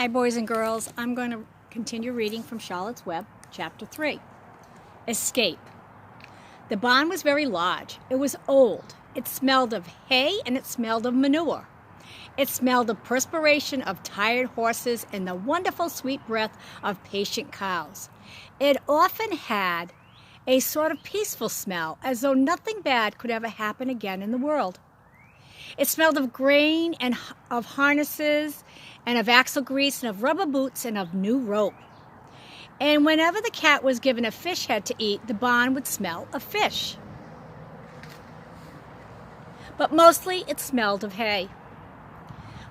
Hi, boys and girls. I'm going to continue reading from Charlotte's Web, Chapter 3. Escape. The barn was very large. It was old. It smelled of hay and it smelled of manure. It smelled of perspiration of tired horses and the wonderful sweet breath of patient cows. It often had a sort of peaceful smell, as though nothing bad could ever happen again in the world. It smelled of grain and of harnesses and of axle grease and of rubber boots and of new rope. And whenever the cat was given a fish head to eat, the barn would smell of fish. But mostly it smelled of hay.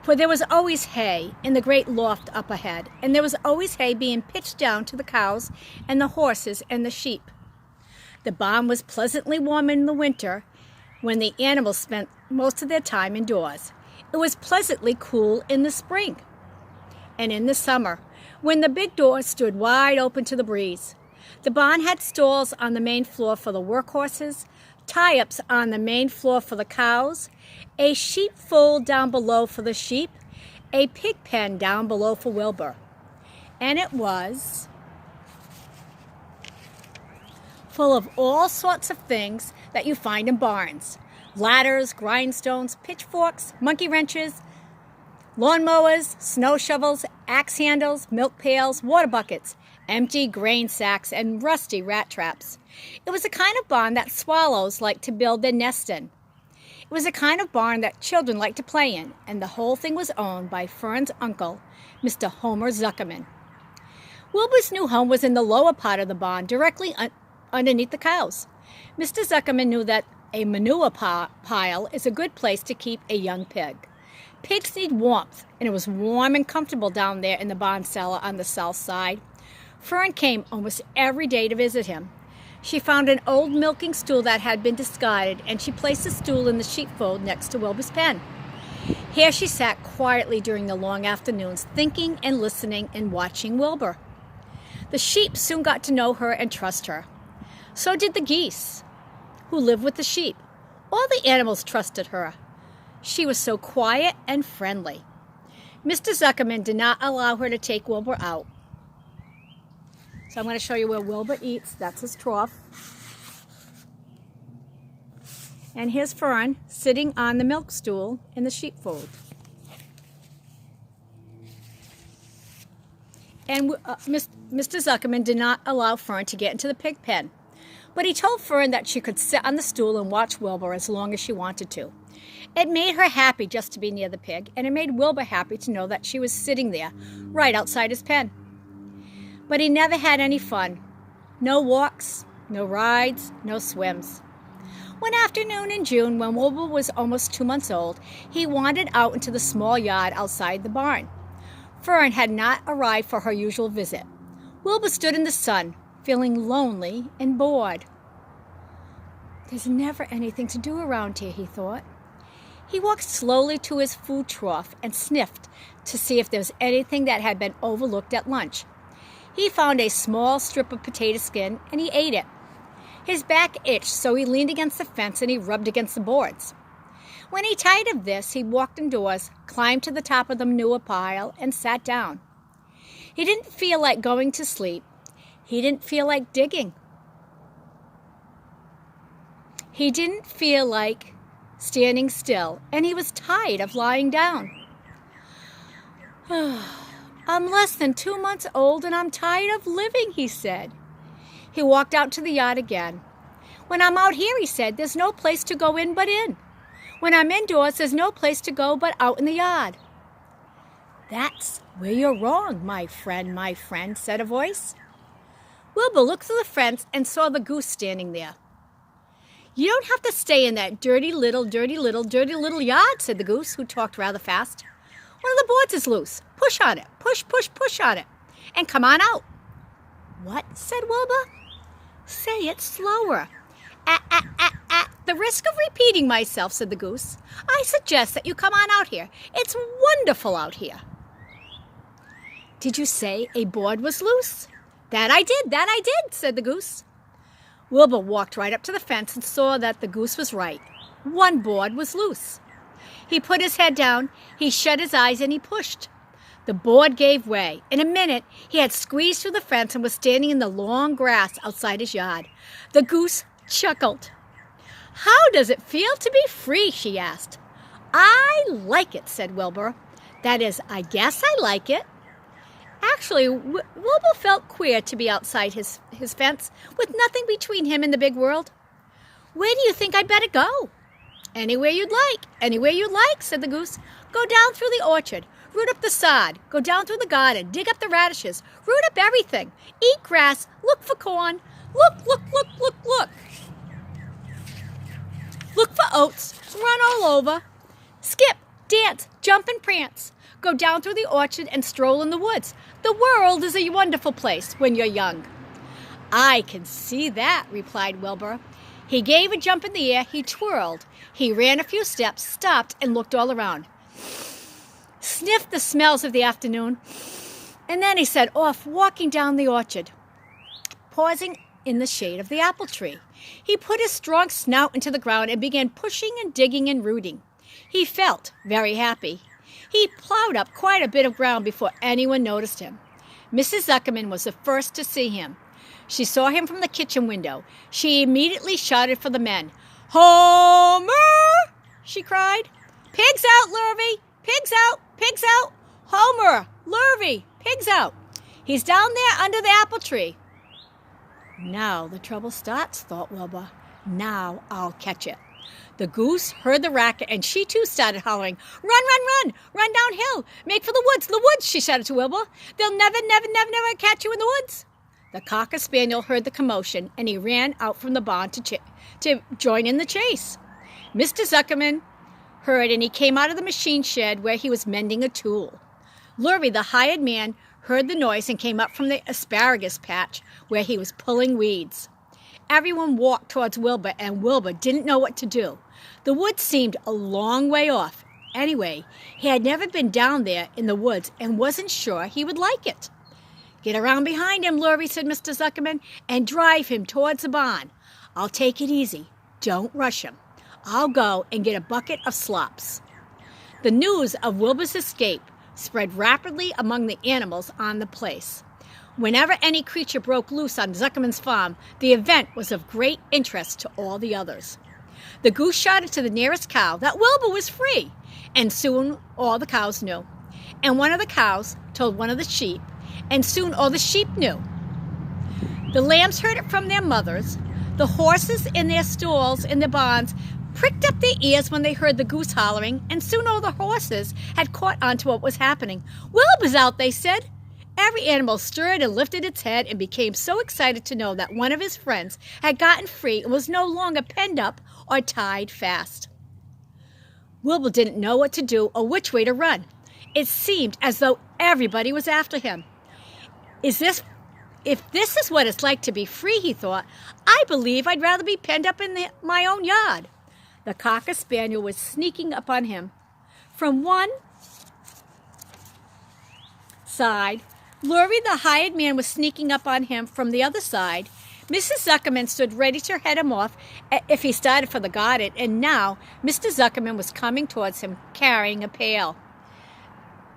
For there was always hay in the great loft up ahead, and there was always hay being pitched down to the cows and the horses and the sheep. The barn was pleasantly warm in the winter when the animals spent most of their time indoors. It was pleasantly cool in the spring and in the summer, when the big doors stood wide open to the breeze. The barn had stalls on the main floor for the workhorses, tie-ups on the main floor for the cows, a sheepfold down below for the sheep, a pig pen down below for Wilbur. And it was full of all sorts of things that you find in barns. Ladders, grindstones, pitchforks, monkey wrenches, lawnmowers, snow shovels, axe handles, milk pails, water buckets, empty grain sacks, and rusty rat traps. It was a kind of barn that swallows like to build their nest in. It was a kind of barn that children like to play in, and the whole thing was owned by Fern's uncle, Mr. Homer Zuckerman. Wilbur's new home was in the lower part of the barn, directly underneath the cows. Mr. Zuckerman knew that a manure pile is a good place to keep a young pig. Pigs need warmth, and it was warm and comfortable down there in the barn cellar on the south side. Fern came almost every day to visit him. She found an old milking stool that had been discarded, and she placed the stool in the sheepfold next to Wilbur's pen. Here she sat quietly during the long afternoons, thinking and listening and watching Wilbur. The sheep soon got to know her and trust her. So did the geese, who lived with the sheep. All the animals trusted her. She was so quiet and friendly. Mr. Zuckerman did not allow her to take Wilbur out. So I'm going to show you where Wilbur eats. That's his trough. And here's Fern sitting on the milk stool in the sheepfold. And Mr. Zuckerman did not allow Fern to get into the pig pen. But he told Fern that she could sit on the stool and watch Wilbur as long as she wanted to. It made her happy just to be near the pig, and it made Wilbur happy to know that she was sitting there, right outside his pen. But he never had any fun. No walks, no rides, no swims. One afternoon in June, when Wilbur was almost 2 months old, he wandered out into the small yard outside the barn. Fern had not arrived for her usual visit. Wilbur stood in the sun, feeling lonely and bored. There's never anything to do around here, he thought. He walked slowly to his food trough and sniffed to see if there was anything that had been overlooked at lunch. He found a small strip of potato skin and he ate it. His back itched, so he leaned against the fence and he rubbed against the boards. When he tired of this, he walked indoors, climbed to the top of the manure pile, and sat down. He didn't feel like going to sleep. He didn't feel like digging. He didn't feel like standing still, and he was tired of lying down. I'm less than 2 months old, and I'm tired of living, he said. He walked out to the yard again. When I'm out here, he said, there's no place to go in but in. When I'm indoors, there's no place to go but out in the yard. That's where you're wrong, my friend, said a voice. Wilbur looked through the fence and saw the goose standing there. You don't have to stay in that dirty little yard, said the goose, who talked rather fast. One of the boards is loose. Push on it. Push on it. And come on out. What? Said Wilbur. Say it slower. At the risk of repeating myself, said the goose, I suggest that you come on out here. It's wonderful out here. Did you say a board was loose? That I did, said the goose. Wilbur walked right up to the fence and saw that the goose was right. One board was loose. He put his head down, he shut his eyes, and he pushed. The board gave way. In a minute, he had squeezed through the fence and was standing in the long grass outside his yard. The goose chuckled. "How does it feel to be free?" she asked. "I like it," said Wilbur. "That is, I guess I like it." Actually, Wilbur felt queer to be outside his fence with nothing between him and the big world. "Where do you think I'd better go?" "Anywhere you'd like, anywhere you'd like," said the goose. "Go down through the orchard, root up the sod, go down through the garden, dig up the radishes, root up everything, eat grass, look for corn, look, look, look, look, look. Look for oats, run all over, skip, dance, jump and prance. Go down through the orchard and stroll in the woods. The world is a wonderful place when you're young." "I can see that," replied Wilbur. He gave a jump in the air, he twirled. He ran a few steps, stopped, and looked all around. Sniffed the smells of the afternoon, and then he set off walking down the orchard, pausing in the shade of the apple tree. He put his strong snout into the ground and began pushing and digging and rooting. He felt very happy. He plowed up quite a bit of ground before anyone noticed him. Mrs. Zuckerman was the first to see him. She saw him from the kitchen window. She immediately shouted for the men. "Homer!" she cried. "Pigs out, Lurvy! Pigs out! Pigs out! Homer! Lurvy! Pigs out! He's down there under the apple tree." "Now the trouble starts," thought Wilbur. "Now I'll catch it." The goose heard the racket, and she too started hollering. "Run, run, run! Run downhill! Make for the woods, she shouted to Wilbur. "They'll never, never, never, never catch you in the woods." The cocker spaniel heard the commotion, and he ran out from the barn to join in the chase. Mr. Zuckerman heard, and he came out of the machine shed where he was mending a tool. Lurvy, the hired man, heard the noise and came up from the asparagus patch where he was pulling weeds. Everyone walked towards Wilbur, and Wilbur didn't know what to do. The woods seemed a long way off. Anyway, he had never been down there in the woods and wasn't sure he would like it. "Get around behind him, Lurvy," said Mr. Zuckerman, "and drive him towards the barn. I'll take it easy. Don't rush him. I'll go and get a bucket of slops." The news of Wilbur's escape spread rapidly among the animals on the place. Whenever any creature broke loose on Zuckerman's farm, the event was of great interest to all the others. The goose shouted to the nearest cow that Wilbur was free, and soon all the cows knew. And one of the cows told one of the sheep, and soon all the sheep knew. The lambs heard it from their mothers. The horses in their stalls in the barns pricked up their ears when they heard the goose hollering, and soon all the horses had caught on to what was happening. "Wilbur's out," they said. Every animal stirred and lifted its head and became so excited to know that one of his friends had gotten free and was no longer penned up or tied fast. Wilbur didn't know what to do or which way to run. It seemed as though everybody was after him. If this is what it's like to be free, he thought, "I believe I'd rather be penned up in my own yard." The cocker spaniel was sneaking up on him from one side. Lurvy, the hired man, was sneaking up on him from the other side. Mrs. Zuckerman stood ready to head him off if he started for the garden, and now Mr. Zuckerman was coming towards him carrying a pail.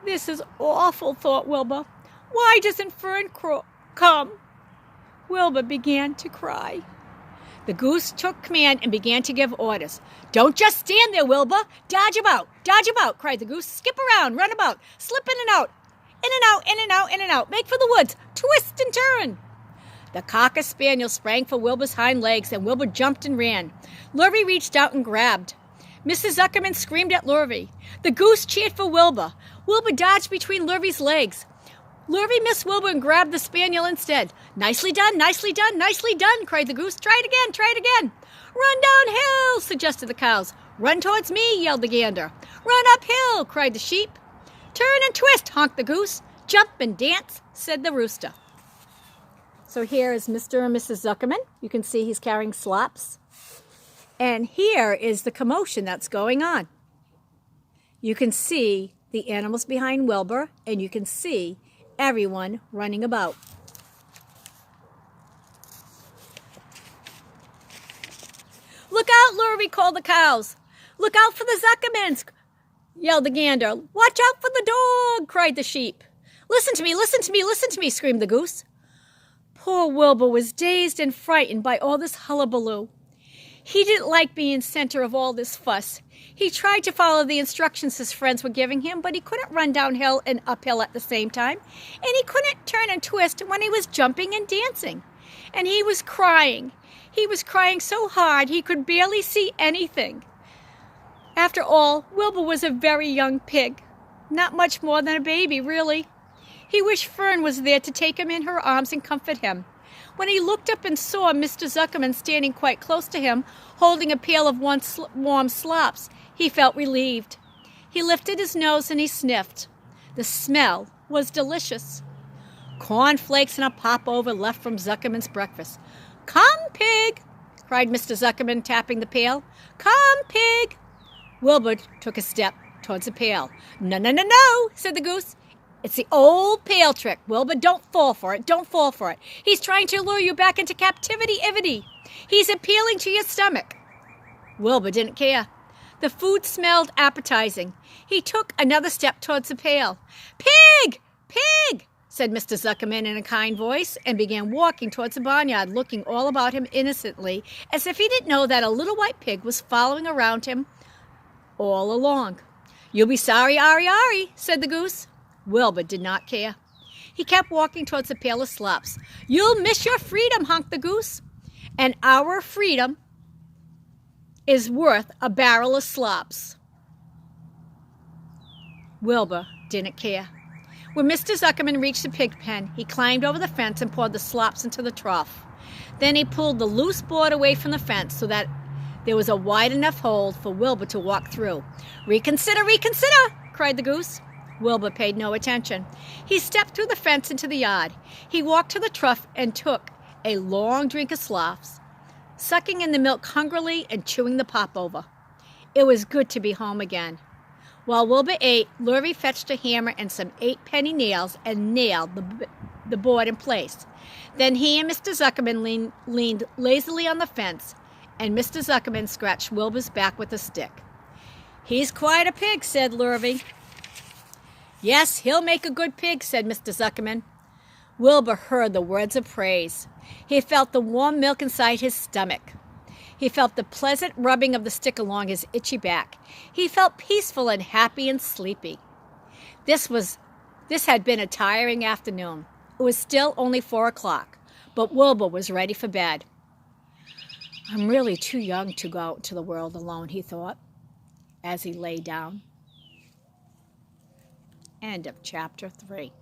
"This is awful," thought Wilbur. "Why doesn't Fern come?" Wilbur began to cry. The goose took command and began to give orders. "Don't just stand there, Wilbur. Dodge about, cried the goose. "Skip around, run about, slip in and out. In and out, in and out, in and out. Make for the woods. Twist and turn." The cocker spaniel sprang for Wilbur's hind legs, and Wilbur jumped and ran. Lurvy reached out and grabbed. Mrs. Zuckerman screamed at Lurvy. The goose cheered for Wilbur. Wilbur dodged between Lurvy's legs. Lurvy missed Wilbur and grabbed the spaniel instead. "Nicely done, nicely done, nicely done," cried the goose. "Try it again, try it again." "Run downhill," suggested the cows. "Run towards me," yelled the gander. "Run uphill," cried the sheep. "Turn and twist," honked the goose. "Jump and dance," said the rooster. So here is Mr. and Mrs. Zuckerman. You can see he's carrying slops. And here is the commotion that's going on. You can see the animals behind Wilbur, and you can see everyone running about. "Look out, Lurvy," called the cows. "Look out for the Zuckermans," yelled the gander. "Watch out for the dog," cried the sheep. Listen to me, listen to me, listen to me, screamed the goose. Poor Wilbur was dazed and frightened by all this hullabaloo. He didn't like being center of all this fuss. He tried to follow the instructions his friends were giving him, but he couldn't run downhill and uphill at the same time, and he couldn't turn and twist when he was jumping and dancing. And he was crying. He was crying so hard he could barely see anything. After all, Wilbur was a very young pig, not much more than a baby, really. He wished Fern was there to take him in her arms and comfort him. When he looked up and saw Mr. Zuckerman standing quite close to him, holding a pail of warm slops, he felt relieved. He lifted his nose and he sniffed. The smell was delicious. Cornflakes and a popover left from Zuckerman's breakfast. "Come, pig!" cried Mr. Zuckerman, tapping the pail. "Come, pig!" Wilbur took a step towards the pail. "No, no, no, no," said the goose. "It's the old pail trick. Wilbur, don't fall for it. Don't fall for it. He's trying to lure you back into captivity-ivity. He's appealing to your stomach." Wilbur didn't care. The food smelled appetizing. He took another step towards the pail. "Pig! Pig!" said Mr. Zuckerman in a kind voice, and began walking towards the barnyard, looking all about him innocently, as if he didn't know that a little white pig was following around him all along. "You'll be sorry, Ari, Ari," said the goose. Wilbur did not care. He kept walking towards the pail of slops. "You'll miss your freedom," honked the goose. "And our freedom is worth a barrel of slops." Wilbur didn't care. When Mr. Zuckerman reached the pig pen, he climbed over the fence and poured the slops into the trough. Then he pulled the loose board away from the fence so that there was a wide enough hole for Wilbur to walk through. "Reconsider, reconsider!" cried the goose. Wilbur paid no attention. He stepped through the fence into the yard. He walked to the trough and took a long drink of slops, sucking in the milk hungrily and chewing the popover. It was good to be home again. While Wilbur ate, Lurvy fetched a hammer and some 8-penny nails and nailed the board in place. Then he and Mr. Zuckerman leaned lazily on the fence, and Mr. Zuckerman scratched Wilbur's back with a stick. "He's quite a pig," said Lurvy. "Yes, he'll make a good pig," said Mr. Zuckerman. Wilbur heard the words of praise. He felt the warm milk inside his stomach. He felt the pleasant rubbing of the stick along his itchy back. He felt peaceful and happy and sleepy. This had been a tiring afternoon. It was still only 4 o'clock, but Wilbur was ready for bed. "I'm really too young to go out into the world alone," he thought, as he lay down. End of chapter 3.